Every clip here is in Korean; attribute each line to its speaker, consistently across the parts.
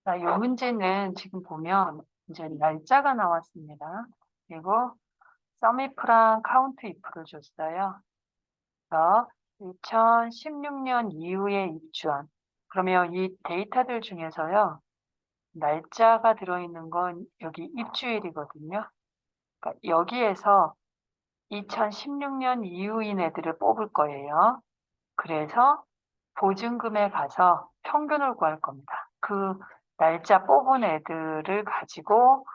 Speaker 1: 자, 이 문제는 지금 보면 이제 날짜가 나왔습니다. 그리고 썸이프랑 카운트 이프를 줬어요. 그래서 2016년 이후에 입주한. 그러면 이 데이터들 중에서요. 날짜가 들어있는 건 여기 입주일이거든요. 그러니까 여기에서 2016년 이후인 애들을 뽑을 거예요. 그래서 보증금에 가서 평균을 구할 겁니다. 그 날짜 뽑은 애들을 가지고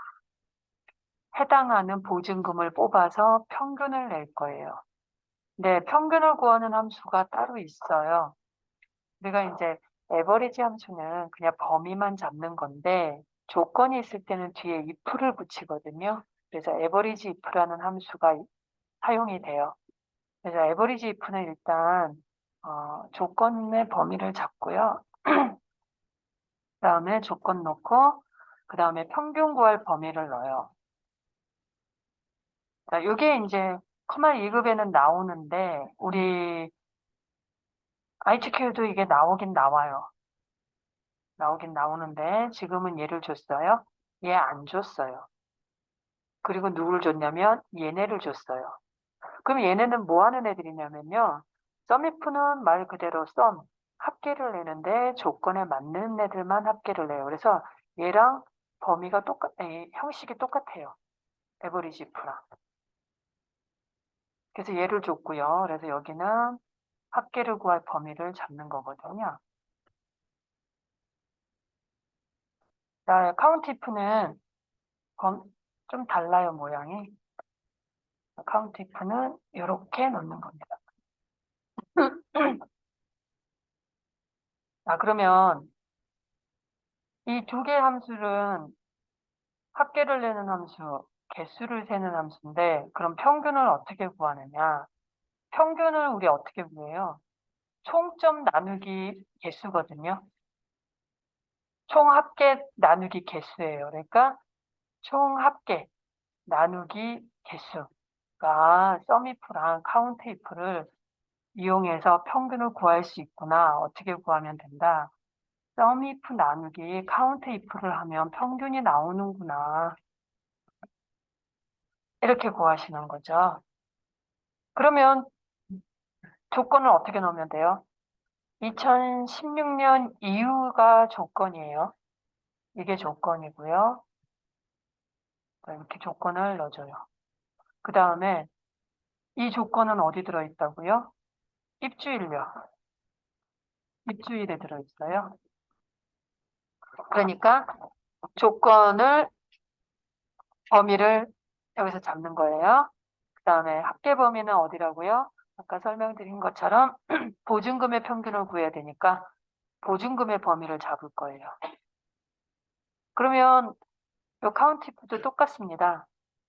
Speaker 1: 해당하는 보증금을 뽑아서 평균을 낼 거예요. 네, 평균을 구하는 함수가 따로 있어요. 우리가 이제 에버리지 함수는 그냥 범위만 잡는 건데 조건이 있을 때는 뒤에 if를 붙이거든요. 그래서 에버리지 if라는 함수가 사용이 돼요. 그래서 에버리지 if는 일단 조건의 범위를 잡고요. 그다음에 조건 넣고 그다음에 평균 구할 범위를 넣어요. 자, 이게 이제 커말 2급에는 나오는데 우리 ITQ도 이게 나오긴 나와요. 나오긴 나오는데 지금은 얘를 줬어요. 얘 안 줬어요. 그리고 누구를 줬냐면 얘네를 줬어요. 그럼 얘네는 뭐 하는 애들이냐면요. 썸이프는 말 그대로 썸, 합계를 내는데 조건에 맞는 애들만 합계를 내요. 그래서 얘랑 범위가 형식이 똑같아요. 에버리지 프랑. 그래서 얘를 줬고요. 그래서 여기는 합계를 구할 범위를 잡는 거거든요. 자, 카운트 if는 좀 달라요, 모양이. 카운트 if는 이렇게 넣는 겁니다. 자, 그러면 이 두 개의 함수는 합계를 내는 함수, 개수를 세는 함수인데 그럼 평균을 어떻게 구하느냐? 평균을 우리 어떻게 구해요? 총점 나누기 개수거든요. 총 합계 나누기 개수예요. 그러니까 총 합계 나누기 개수가 썸이프랑 카운트 이프를 이용해서 평균을 구할 수 있구나. 어떻게 구하면 된다. 썸이프 나누기 카운트 이프를 하면 평균이 나오는구나. 이렇게 구하시는 거죠. 그러면 조건을 어떻게 넣으면 돼요? 2016년 이후가 조건이에요. 이게 조건이고요. 이렇게 조건을 넣어줘요. 그 다음에 이 조건은 어디 들어있다고요? 입주일요. 입주일에 들어있어요. 그러니까 조건을 범위를 여기서 잡는 거예요. 그 다음에 합계 범위는 어디라고요? 아까 설명드린 것처럼 보증금의 평균을 구해야 되니까 보증금의 범위를 잡을 거예요. 그러면 이 카운티프도 똑같습니다.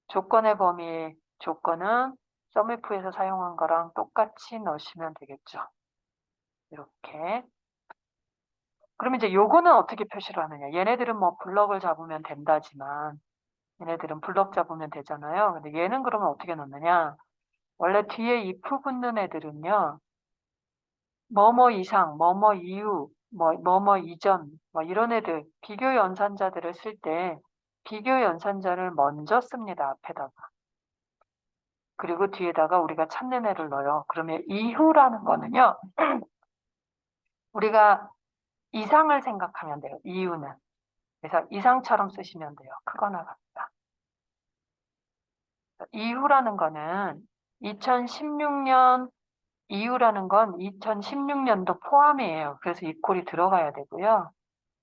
Speaker 1: 조건의 범위, 조건은 썸이프에서 사용한 거랑 똑같이 넣으시면 되겠죠. 이렇게. 그러면 이제 요거는 어떻게 표시를 하느냐. 얘네들은 뭐 블럭을 잡으면 된다지만 얘네들은 블럭 잡으면 되잖아요. 근데 얘는 그러면 어떻게 넣느냐. 원래 뒤에 if 붙는 애들은요. 뭐뭐 이상, 뭐뭐 이후, 뭐뭐 이전, 뭐 이런 애들, 비교 연산자들을 쓸 때 비교 연산자를 먼저 씁니다. 앞에다가. 그리고 뒤에다가 우리가 찾는 애를 넣어요. 그러면 이후라는 거는요. 우리가 이상을 생각하면 돼요. 이유는. 그래서 이상처럼 쓰시면 돼요. 크거나 같다. 이후라는 거는 2016년 이후라는 건 2016년도 포함이에요. 그래서 이퀄이 들어가야 되고요.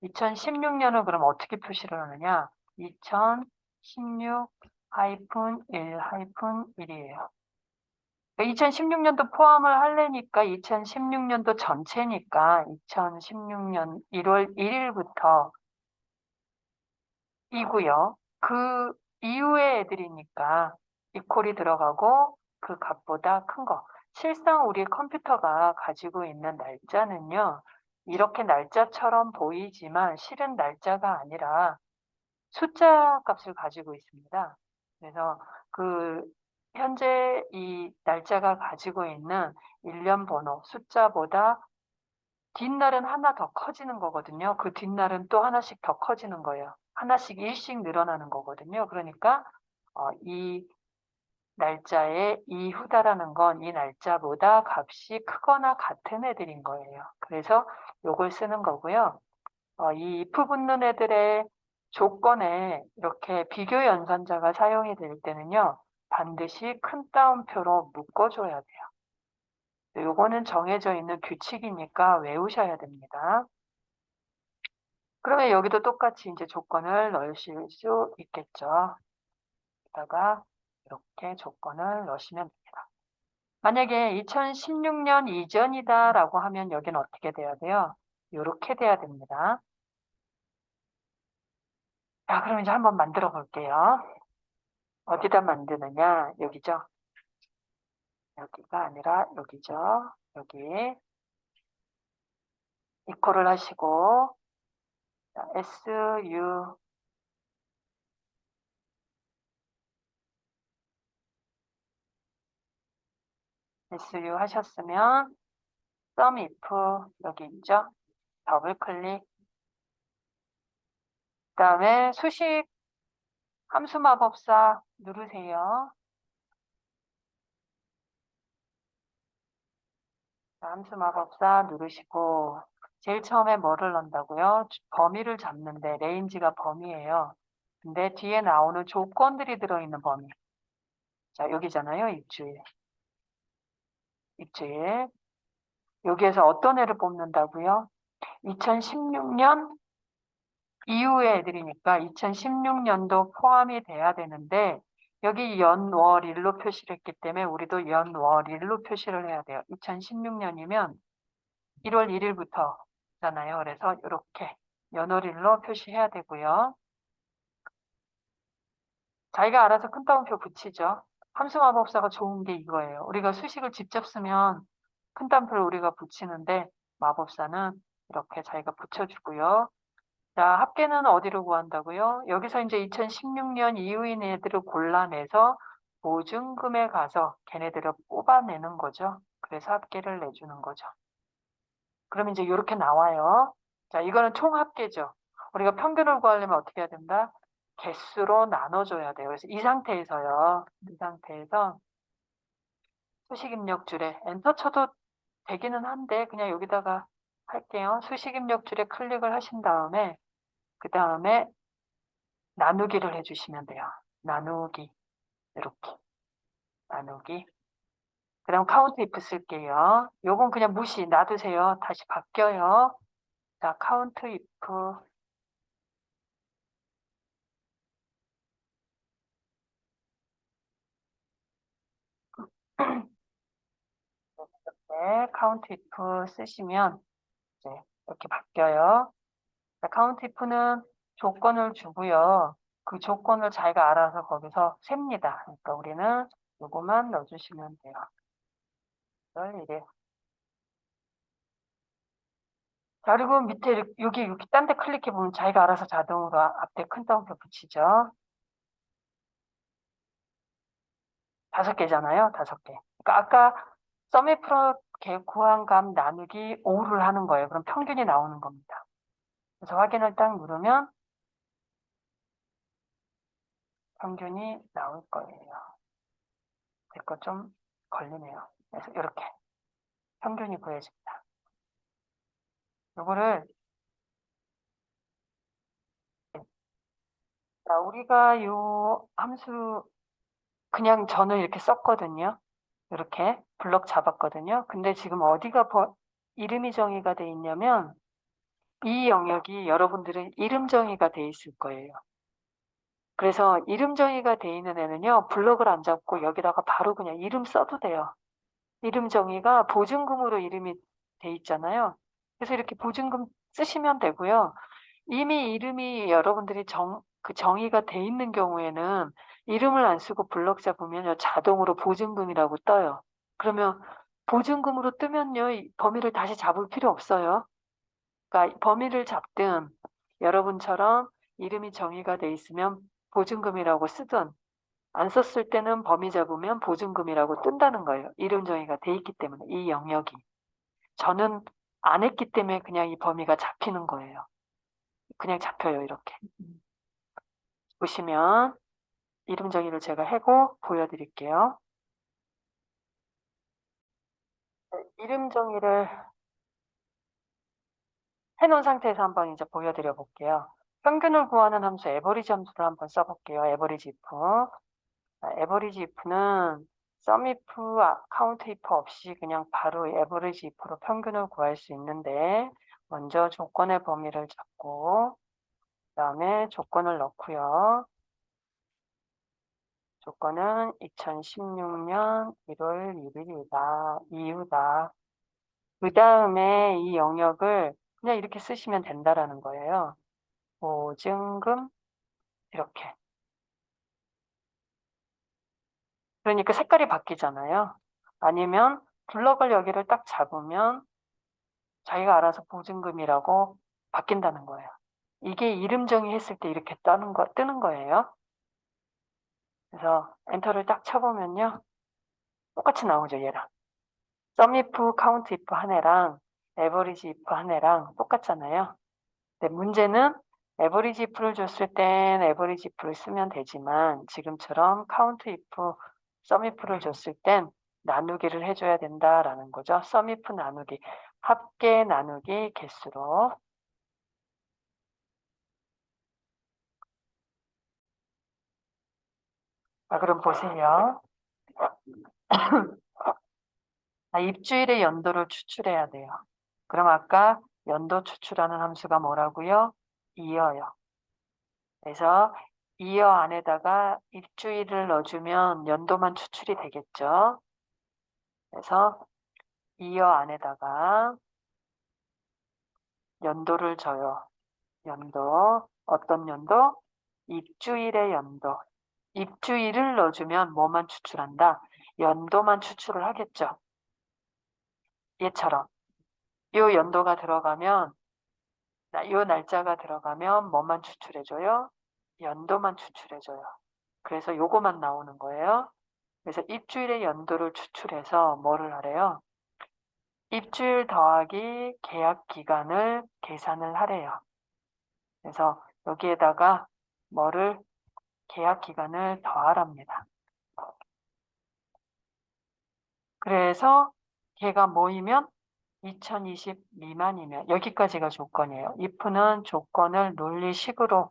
Speaker 1: 2016년을 그럼 어떻게 표시를 하느냐? 2016-1-1이에요. 2016년도 포함을 하려니까 2016년도 전체니까 2016년 1월 1일부터 이고요. 그 이후의 애들이니까 이퀄이 들어가고 그 값보다 큰 거. 실상 우리 컴퓨터가 가지고 있는 날짜는요. 이렇게 날짜처럼 보이지만 실은 날짜가 아니라 숫자 값을 가지고 있습니다. 그래서 그 현재 이 날짜가 가지고 있는 일련 번호 숫자보다 뒷날은 하나 더 커지는 거거든요. 그 뒷날은 또 하나씩 더 커지는 거예요. 하나씩 일씩 늘어나는 거거든요. 그러니까 이 날짜의 이후다라는 건 이 날짜보다 값이 크거나 같은 애들인 거예요. 그래서 요걸 쓰는 거고요. 이 if 붙는 애들의 조건에 이렇게 비교 연산자가 사용이 될 때는요. 반드시 큰 따옴표로 묶어줘야 돼요. 요거는 정해져 있는 규칙이니까 외우셔야 됩니다. 그러면 여기도 똑같이 이제 조건을 넣으실 수 있겠죠. 여기다가 이렇게 조건을 넣으시면 됩니다. 만약에 2016년 이전이다라고 하면 여기는 어떻게 돼야 돼요? 이렇게 돼야 됩니다. 자, 그럼 이제 한번 만들어 볼게요. 어디다 만드느냐? 여기죠. 여기가 아니라 여기죠. 여기 이퀄을 하시고 자, SU 하셨으면 sum if 여기 있죠. 더블 클릭. 그 다음에 수식 함수 마법사 누르세요. 함수 마법사 누르시고 제일 처음에 뭐를 넣는다고요? 범위를 잡는데 레인지가 범위예요. 근데 뒤에 나오는 조건들이 들어있는 범위. 자, 여기잖아요. 입주일. 입주일. 여기에서 어떤 애를 뽑는다고요? 2016년 이후의 애들이니까 2016년도 포함이 돼야 되는데 여기 연, 월, 일로 표시를 했기 때문에 우리도 연, 월, 일로 표시를 해야 돼요. 2016년이면 1월 1일부터잖아요. 그래서 이렇게 연월일로 표시해야 되고요. 자기가 알아서 큰 따옴표 붙이죠. 함수 마법사가 좋은 게 이거예요. 우리가 수식을 직접 쓰면 큰 따옴표를 우리가 붙이는데 마법사는 이렇게 자기가 붙여주고요. 자, 합계는 어디로 구한다고요? 여기서 이제 2016년 이후인 애들을 골라내서 보증금에 가서 걔네들을 뽑아내는 거죠. 그래서 합계를 내주는 거죠. 그럼 이제 이렇게 나와요. 자, 이거는 총 합계죠. 우리가 평균을 구하려면 어떻게 해야 된다? 개수로 나눠줘야 돼요. 그래서 이 상태에서요. 이 상태에서 수식 입력줄에 엔터 쳐도 되기는 한데 그냥 여기다가 할게요. 수식 입력줄에 클릭을 하신 다음에 그 다음에 나누기를 해주시면 돼요. 나누기 이렇게 나누기. 그다음 카운트 if 쓸게요. 요건 그냥 무시 놔두세요. 다시 바뀌어요. 자, 카운트 if 네, 카운트 if 쓰시면 이제 이렇게 바뀌어요. 자, 카운트 if는 조건을 주고요. 그 조건을 자기가 알아서 거기서 셉니다. 그러니까 우리는 요거만 넣어주시면 돼요. 이래. 자, 그리고 밑에 여기 딴 데 클릭해 보면 자기가 알아서 자동으로 앞에 큰 따옴표 붙이죠. 5개잖아요. 5개. 그러니까 아까 서미프로 구한 값 나누기 5를 하는 거예요. 그럼 평균이 나오는 겁니다. 그래서 확인을 딱 누르면 평균이 나올 거예요. 이거 좀 걸리네요. 그래서 이렇게 평균이 보여집니다. 이거를 자, 우리가 요 함수 그냥 저는 이렇게 썼거든요. 이렇게 블럭 잡았거든요. 근데 지금 어디가 이름이 정의가 돼 있냐면 이 영역이 여러분들은 이름 정의가 돼 있을 거예요. 그래서 이름 정의가 돼 있는 애는요. 블럭을 안 잡고 여기다가 바로 그냥 이름 써도 돼요. 이름 정의가 보증금으로 이름이 돼 있잖아요. 그래서 이렇게 보증금 쓰시면 되고요. 이미 이름이 여러분들이 그 정의가 돼 있는 경우에는 이름을 안 쓰고 블럭 잡으면 자동으로 보증금이라고 떠요. 그러면 보증금으로 뜨면요. 이 범위를 다시 잡을 필요 없어요. 그러니까 범위를 잡든 여러분처럼 이름이 정의가 돼 있으면 보증금이라고 쓰든 안 썼을 때는 범위 잡으면 보증금이라고 뜬다는 거예요. 이름 정의가 돼 있기 때문에 이 영역이. 저는 안 했기 때문에 그냥 이 범위가 잡히는 거예요. 그냥 잡혀요, 이렇게. 보시면 이름 정의를 제가 해고 보여드릴게요. 이름 정의를 해놓은 상태에서 한번 이제 보여드려 볼게요. 평균을 구하는 함수 에버리지 함수를 한번 써볼게요. 에버리지 if. 에버리지 if는 sum if, count if 없이 그냥 바로 에버리지 if로 평균을 구할 수 있는데, 먼저 조건의 범위를 잡고 그다음에 조건을 넣고요. 조건은 2016년 1월 1일이다. 이유다. 그 다음에 이 영역을 그냥 이렇게 쓰시면 된다라는 거예요. 보증금 이렇게. 그러니까 색깔이 바뀌잖아요. 아니면 블럭을 여기를 딱 잡으면 자기가 알아서 보증금이라고 바뀐다는 거예요. 이게 이름 정의했을 때 이렇게 뜨는 거예요. 그래서 엔터를 딱 쳐보면요. 똑같이 나오죠, 얘랑. sum if, count if 한 애랑 average if 한 애랑 똑같잖아요. 근데 문제는 average if를 줬을 땐 average if를 쓰면 되지만 지금처럼 count if, sum if를 줬을 땐 나누기를 해줘야 된다라는 거죠. sum if 나누기, 합계 나누기 개수로. 그럼 보세요. 입주일의 연도를 추출해야 돼요. 그럼 아까 연도 추출하는 함수가 뭐라고요? 이어요. 그래서 이어 안에다가 입주일을 넣어주면 연도만 추출이 되겠죠. 그래서 이어 안에다가 연도를 줘요. 연도. 어떤 연도? 입주일의 연도. 입주일을 넣어주면 뭐만 추출한다? 연도만 추출을 하겠죠. 얘처럼. 요 연도가 들어가면, 요 날짜가 들어가면 뭐만 추출해줘요? 연도만 추출해줘요. 그래서 요거만 나오는 거예요. 그래서 입주일의 연도를 추출해서 뭐를 하래요? 입주일 더하기 계약 기간을 계산을 하래요. 그래서 여기에다가 뭐를 계약 기간을 더하랍니다. 그래서 걔가 모이면 2020 미만이면 여기까지가 조건이에요. if는 조건을 논리식으로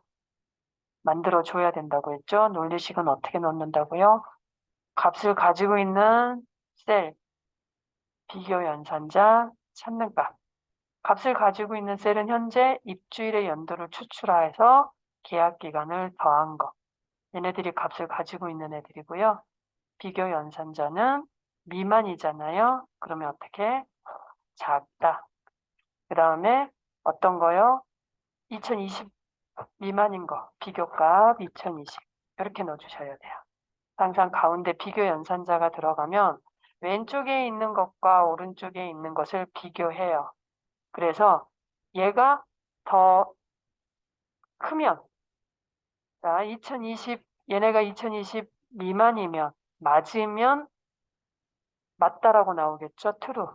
Speaker 1: 만들어 줘야 된다고 했죠. 논리식은 어떻게 넣는다고요? 값을 가지고 있는 셀, 비교 연산자, 찾는 값. 값을 가지고 있는 셀은 현재 입주일의 연도를 추출해서 계약 기간을 더한 거. 얘네들이 값을 가지고 있는 애들이고요. 비교 연산자는 미만이잖아요. 그러면 어떻게? 작다. 그 다음에 어떤 거요? 2020 미만인 거. 비교값 2020. 이렇게 넣어주셔야 돼요. 항상 가운데 비교 연산자가 들어가면 왼쪽에 있는 것과 오른쪽에 있는 것을 비교해요. 그래서 얘가 더 크면, 자, 2020, 얘네가 2020 미만이면, 맞으면 맞다라고 나오겠죠? true.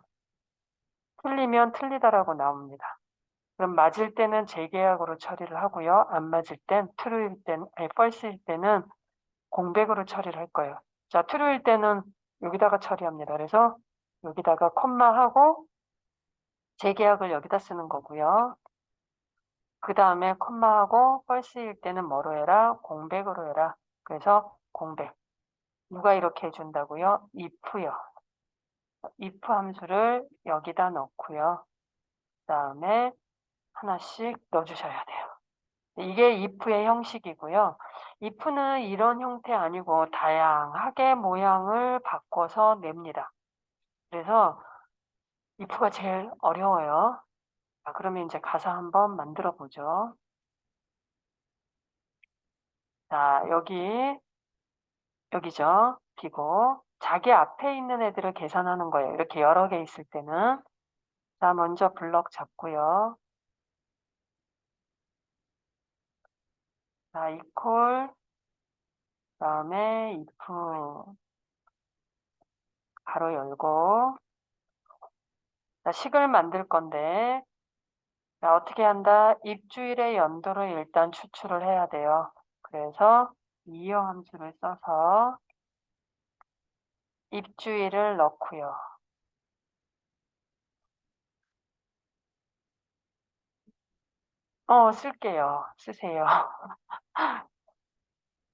Speaker 1: 틀리면 틀리다라고 나옵니다. 그럼 맞을 때는 재계약으로 처리를 하고요. 안 맞을 땐 true일 때는, 아니, false일 때는 공백으로 처리를 할 거예요. 자, true일 때는 여기다가 처리합니다. 그래서 여기다가 콤마하고 재계약을 여기다 쓰는 거고요. 그 다음에 콤마하고 false일 때는 뭐로 해라? 공백으로 해라. 그래서 공백. 누가 이렇게 해준다고요? if요. if 함수를 여기다 넣고요. 그 다음에 하나씩 넣어주셔야 돼요. 이게 if의 형식이고요. if는 이런 형태 아니고 다양하게 모양을 바꿔서 냅니다. 그래서 if가 제일 어려워요. 자, 그러면 이제 가사 한번 만들어 보죠. 자, 여기죠. 비고. 자기 앞에 있는 애들을 계산하는 거예요. 이렇게 여러 개 있을 때는. 자, 먼저 블럭 잡고요. 자, equal, 그다음에 if, 가로 열고, 자, 식을 만들 건데, 자, 어떻게 한다? 입주일의 연도를 일단 추출을 해야 돼요. 그래서 이어 함수를 써서 입주일을 넣고요. 쓸게요. 쓰세요.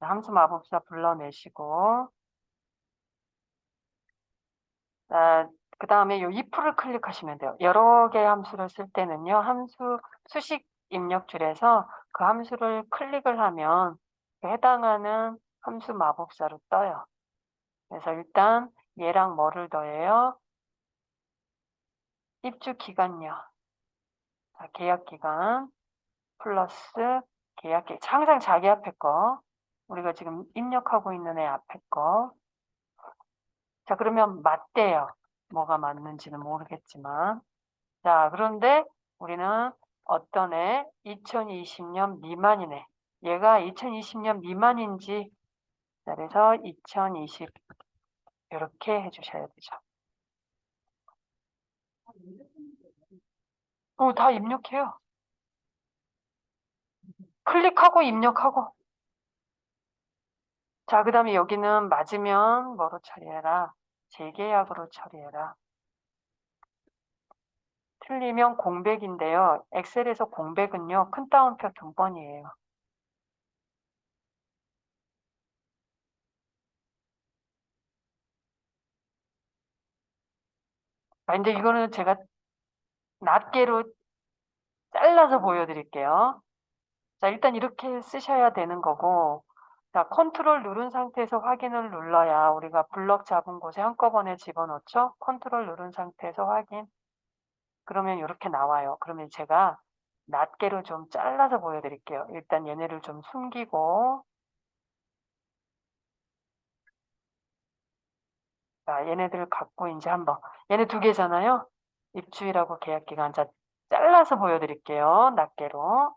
Speaker 1: 함수 마법사 불러내시고, 그 다음에 요 if를 클릭하시면 돼요. 여러 개의 함수를 쓸 때는요, 수식 입력줄에서 그 함수를 클릭을 하면 그 해당하는 함수 마법사로 떠요. 그래서 일단 얘랑 뭐를 더해요? 입주 기간요. 자, 계약 기간 플러스 계약 기간. 항상 자기 앞에 거. 우리가 지금 입력하고 있는 애 앞에 거. 자, 그러면 맞대요. 뭐가 맞는지는 모르겠지만. 자, 그런데 우리는 어떤 애 2020년 미만이네. 얘가 2020년 미만인지, 자, 그래서 2020 이렇게 해주셔야 되죠. 다 입력해요. 클릭하고 입력하고. 자, 그 다음에 여기는 맞으면 뭐로 처리해라? 재계약으로 처리해라. 틀리면 공백인데요. 엑셀에서 공백은요, 큰 따옴표 2번이에요. 근데 이거는 제가 낱개로 잘라서 보여드릴게요. 자, 일단 이렇게 쓰셔야 되는 거고, 자, 컨트롤 누른 상태에서 확인을 눌러야 우리가 블럭 잡은 곳에 한꺼번에 집어넣죠? 컨트롤 누른 상태에서 확인. 그러면 이렇게 나와요. 그러면 제가 낱개로 좀 잘라서 보여드릴게요. 일단 얘네를 좀 숨기고, 자, 얘네들 갖고 이제 한번, 얘네 2개잖아요? 입주일하고 계약기간. 자, 잘라서 보여드릴게요. 낱개로.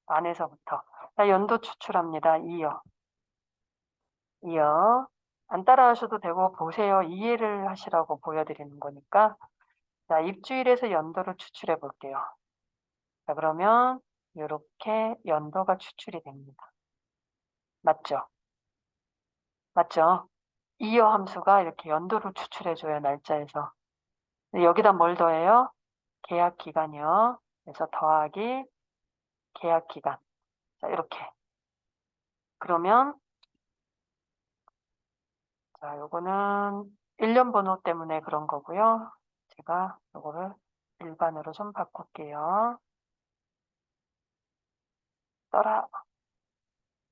Speaker 1: 안에서부터. 자, 연도 추출합니다. 이어. 안 따라하셔도 되고 보세요. 이해를 하시라고 보여드리는 거니까. 자, 입주일에서 연도를 추출해 볼게요. 자, 그러면 이렇게 연도가 추출이 됩니다. 맞죠? 맞죠? 이어 함수가 이렇게 연도를 추출해줘요. 날짜에서. 근데 여기다 뭘 더해요? 계약 기간이요. 그래서 더하기 계약 기간. 자, 이렇게. 그러면 자, 요거는 1년 번호 때문에 그런 거고요. 제가 요거를 일반으로 좀 바꿀게요. 떠라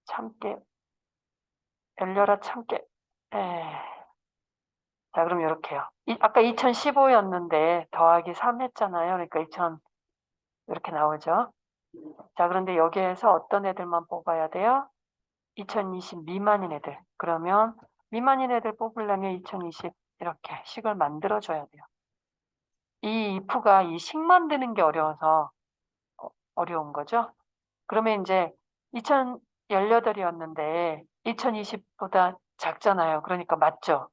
Speaker 1: 참깨 열려라 참깨. 자, 그럼 이렇게요. 아까 2015였는데 더하기 3 했잖아요. 그러니까 2000 이렇게 나오죠. 자, 그런데 여기에서 어떤 애들만 뽑아야 돼요? 2020 미만인 애들. 그러면 미만인 애들 뽑으려면 2020 이렇게 식을 만들어줘야 돼요. 이 if가 이 식 만드는 게 어려워서 어려운 거죠. 그러면 이제 2018이었는데 2020보다 작잖아요. 그러니까 맞죠?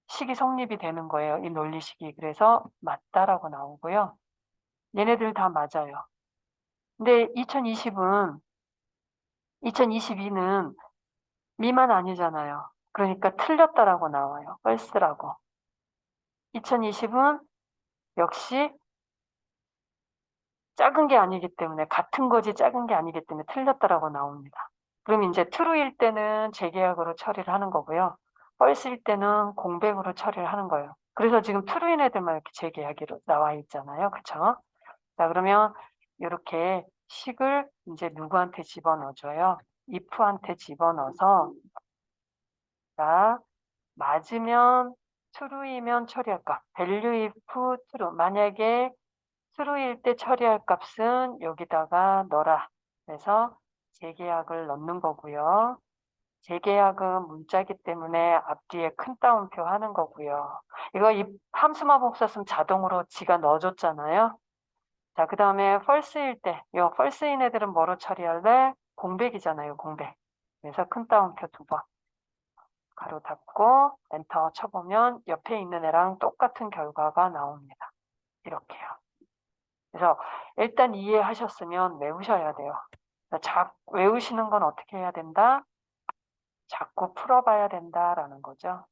Speaker 1: 식이 성립이 되는 거예요. 이 논리식이. 그래서 맞다라고 나오고요. 얘네들 다 맞아요. 근데 2022는 미만 아니잖아요. 그러니까 틀렸다라고 나와요. false라고. 2020은 역시 작은 게 아니기 때문에 같은 거지 작은 게 아니기 때문에 틀렸다라고 나옵니다. 그럼 이제 true일 때는 재계약으로 처리를 하는 거고요. false일 때는 공백으로 처리를 하는 거예요. 그래서 지금 true인 애들만 이렇게 재계약으로 나와 있잖아요. 그쵸? 자, 그러면 이렇게 식을 이제 누구한테 집어넣어줘요? if한테 집어넣어서 자, 맞으면 true이면 처리할 값. value if true. 만약에 true일 때 처리할 값은 여기다가 넣어라. 그래서 재계약을 넣는 거고요. 재계약은 문자기 때문에 앞뒤에 큰 따옴표 하는 거고요. 이거 이 함수만 복사쓰면 자동으로 지가 넣어줬잖아요. 자, 그 다음에 false일 때, 요 false인 애들은 뭐로 처리할래? 공백이잖아요, 공백. 그래서 큰 따옴표 2번. 가로 닫고 엔터 쳐보면 옆에 있는 애랑 똑같은 결과가 나옵니다. 이렇게요. 그래서 일단 이해하셨으면 외우셔야 돼요. 외우시는 건 어떻게 해야 된다? 자꾸 풀어봐야 된다라는 거죠.